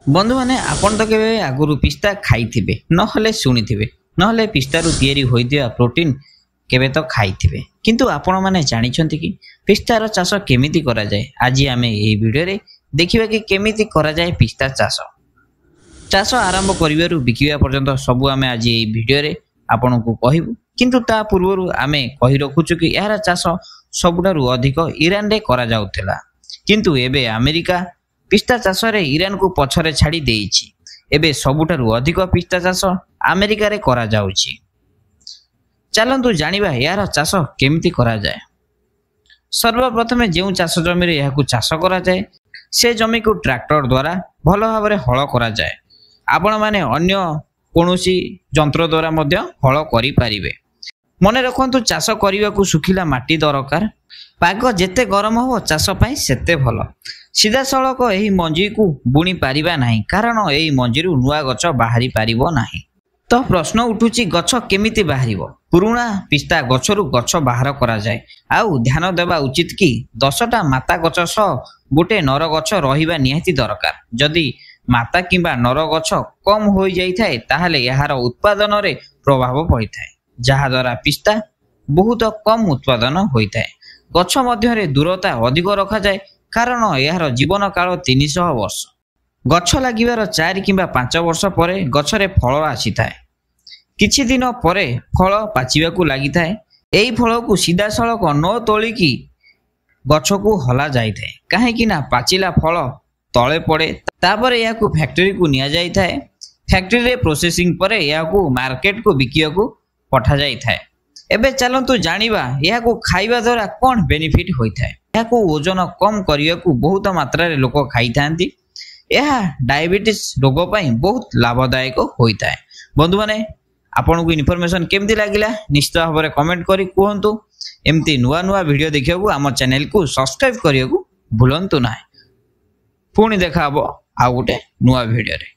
बंधु मैंने आपन तो के आगुरी पिस्ता खाई ना शुणी ना पिस्तारू तैयारी होइदिया प्रोटीन केबे तो खाई किंतु आपण मैंने जानिछंती कि पिस्तार चाष केमिति करा जाए। आज आम ये वीडियो रे देखिबा कि केमिति करा जाए पिस्ता चाष। चाष आरंभ करिवारु बिकिबा पर्यंत सबु आम आज ये वीडियो रे आपण को कहबू, किंतु ता पूर्वरु आमे कहि रखुछु कि यार चाष सबुठारु अधिक ईरान रे करा जाउथला, किंतु एबे अमेरिका पिस्ता चाष रे ईरान को पछरे छाड़ी देइछि। एबे सबुठारु अधिक पिस्ता चाष अमेरिका रे करा जाउछि। चलंतु जानिबा यार चाष केमिति करा जाए। सर्वप्रथम जो चाष जमी रे याकु चाष करा जाए से जमी को ट्रैक्टर द्वारा भल भाव में हल करा जाए। आपण माने अन्य कोनोसी जंत्र द्वारा मध्य हल करि पारिबे। मने रखंतु चाष करिवा को सुखिला माटी दरकार। पाग जेते गरम हो चाष पई सेते भल। सीधा सड़क एही मंजी को बुणी पारिबा नाही, कारण एही मंजीरु नुआ गछ बाहरी पारिबो नाही। तो प्रश्न उठुची गछ केमिति बाहरिबो। पुराना पिस्ता गछरु गछ बाहर करा जाए। आउ ध्यान देबा उचित कि 10टा माता गछ सह गोटे नर गछ रहिबा निहाती दरकार। जदि माता किंबा नर गछ कम हो जाई थाए ताहाले यार उत्पादन रे प्रभाव पड़ी थाए, जहा द्वारा पिस्ता बहुत कम उत्पादन होई थाए। गछ मध्य रे दूरता अधिक रखा जाए, कारण यार जीवन काल 300 वर्ष। गछ लागिबार 4 किंबा 5 वर्ष परे गछरे फल आसी थाए। किछि दिन परे फल पाचिबा को लागि थाए। एई फल को सीधा सड़क न तोलिकी गछ को हला जाई थाए, काहे कि ना पाचिला फल तळे पड़े। तापरे याकू फैक्ट्री को निया जाई थाए। फैक्ट्री रे प्रोसेसिंग परे याकू मार्केट को बिकिया को पठा जाई थाए। एबे चलंतु जानिबा याकू खाइबा द्वारा कोन बेनिफिट होई थाए। याकू ओजन कम करिया को बहुत मात्रा रे लोक खाई थांती। यह डायबिटीज रोग पई बहुत लाभदायक होई थाए। बंधु माने आपन को इन्फॉर्मेशन केमती लागिला निश्चित भाव में कमेंट करी कहंतु। एमती नुआ नुआ वीडियो देखिया को हमर चैनल को सब्सक्राइब करिया को भूलंतु ना। पुणी देखा हबो आ गोटे नुआ वीडियो रे।